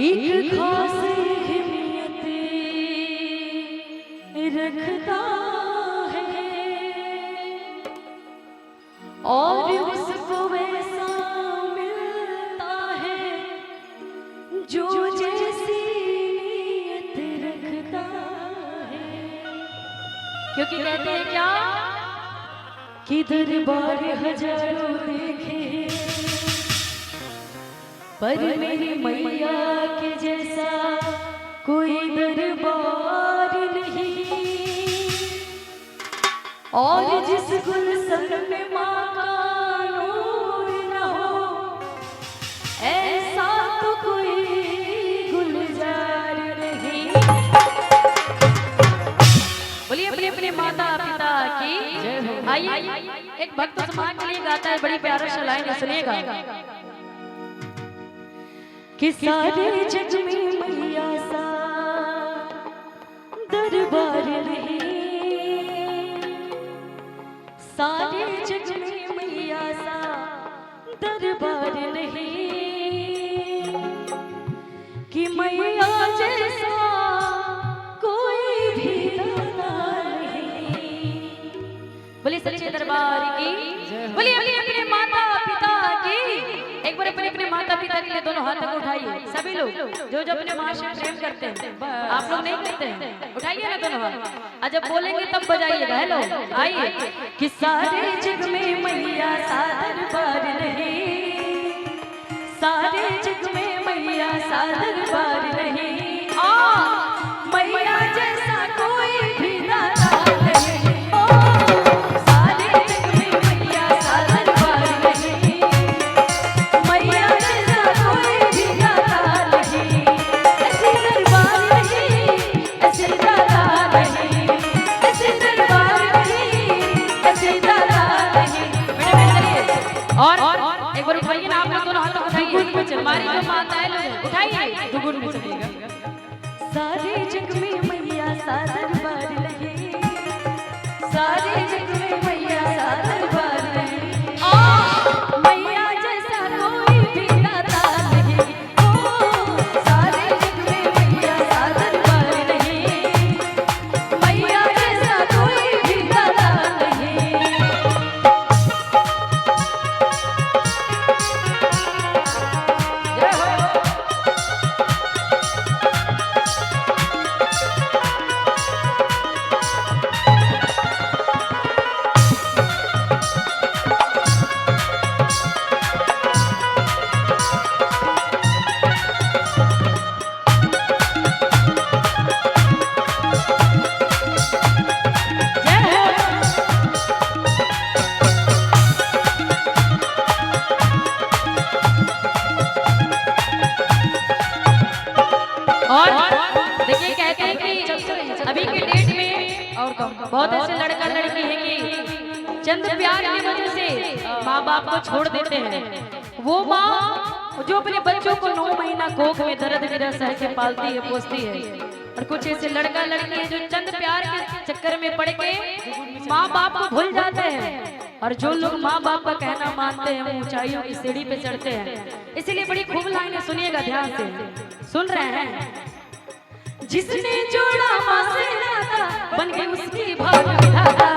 एक खास अहमियत रखता है और उसको वैसा मिलता है जो जैसी नीयत रखता है। क्योंकि कहते हैं क्या कि दरबार हजारों देखे पर मेरी मैया के जैसा कोई दरबार नहीं। और जिस गुलशन में माँ का नूर न हो ऐसा तो कोई गुलजार नहीं। बोलिए अपने अपने माता पिता की। आइए एक भक्त समाज के लिए गाता है, बड़ी प्यारा सा लाइन सुनिएगा कि सारे जग में मैया सा दरबार नहीं, सारे जग में मैया सा दरबार नहीं, कि मैया जैसा कोई भी नहीं। बोलिए सच्चे दरबार की, बोलिए अपने माता पिता की। एक बार अपने अपने माता पिता के लिए दोनों हाथ तक उठाइए सभी लोग जो जो अपने माँ से प्रेम करते हैं। आप लोग नहीं करते हैं, उठाइए ना दोनों हाथ। और जब बोलेंगे तब बजाइएगा। हेलो आइए कि सारे जग में मैया सा दरबार नहीं, सारे जग में मैया सा दरबार नहीं, मैया जैसा कोई भी दाता नहीं। सारे जग में मैया सा दरबार नहीं, मैया जैसा कोई भी दाता नहीं। ऐसे दरबार नहीं, ऐसे दाता नहीं, ऐसे दरबार नहीं, ऐसे दाता नहीं। और एक बार उठाइए ना आप लोग दोनों हाथ उठाइए। हमारी जो माता है लोग उठाइए, दुगुन में चलेगा। सारे जग में मैया सा दरबार नहीं, सारे जग में मैया सा दरबार नहीं, मैया जैसा कोई भी दाता नहीं। सारे जग में मैया सा दरबार नहीं, मैया जैसा कोई भी दाता नहीं। और देखिए कहते हैं कि अभी के डेट में और बहुत ऐसे लड़का लड़की है कि चंद प्यार की वजह से माँ बाप को छोड़ देते हैं। वो माँ जो अपने बच्चों को 9 महीना कोख में दर्द विरह सह के पालती है पोसती है, और कुछ ऐसे लड़का लड़की है जो चंद प्यार के चक्कर में पड़ के माँ बाप को भूल जाते हैं। और जो लोग माँ बाप का कहना मानते हैं वो ऊंचाइयों की सीढ़ी पे चढ़ते हैं। इसीलिए बड़ी खूब लाइनें सुनिएगा ध्यान से, सुन रहे हैं। जिसने जोड़ा माँ से नाता बन गई उसकी भाग्य विधाता,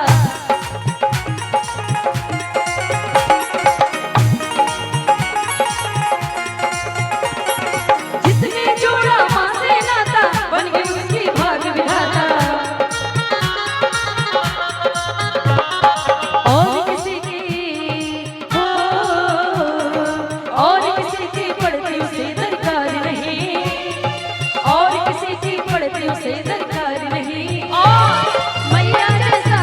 जिसने जोड़ा माँ से नाता बन गई उसकी भाग्य विधाता। और किसी की पड़ती उसे दरकार नहीं, और किसी की पड़ती उसे दरकार नहीं। मैया जैसा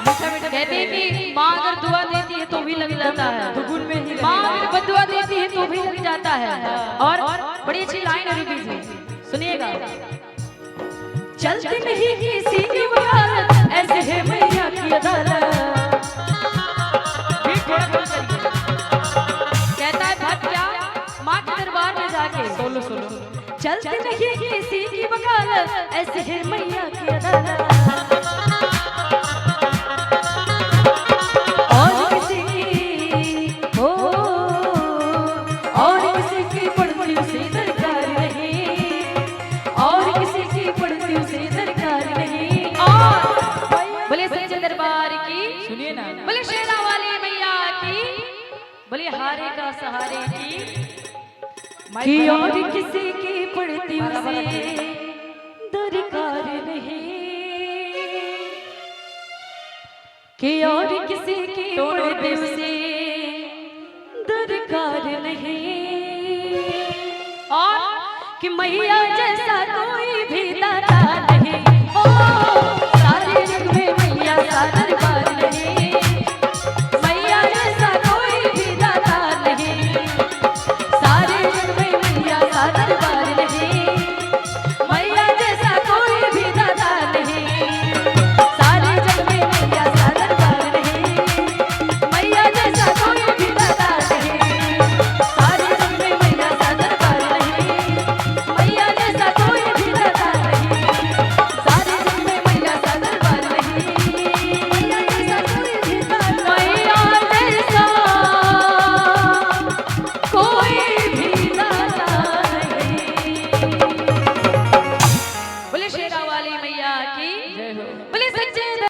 कहते हैं कि माँ अगर दुआ देती है तो भी लग जाता है, माँ अगर बदुआ देती है तो भी लग जाता है। और बड़ी अच्छी लाइन है रूबी जी, सुनिएगा। चलती नहीं किसी की वकालत, ऐसे है मैया की अदालत। कहता है भक्त क्या, माँ के दरबार में जाके सोलो चलती नहीं किसी की वकालत, ऐसे है मैया की अदालत। बोले शेरा वाली मैया की, बोले हारे का सहारे की और किसी की पड़ती उसे दरकार नहीं, कि और किसी की पड़ती उसे दरकार नहीं। और कि मैया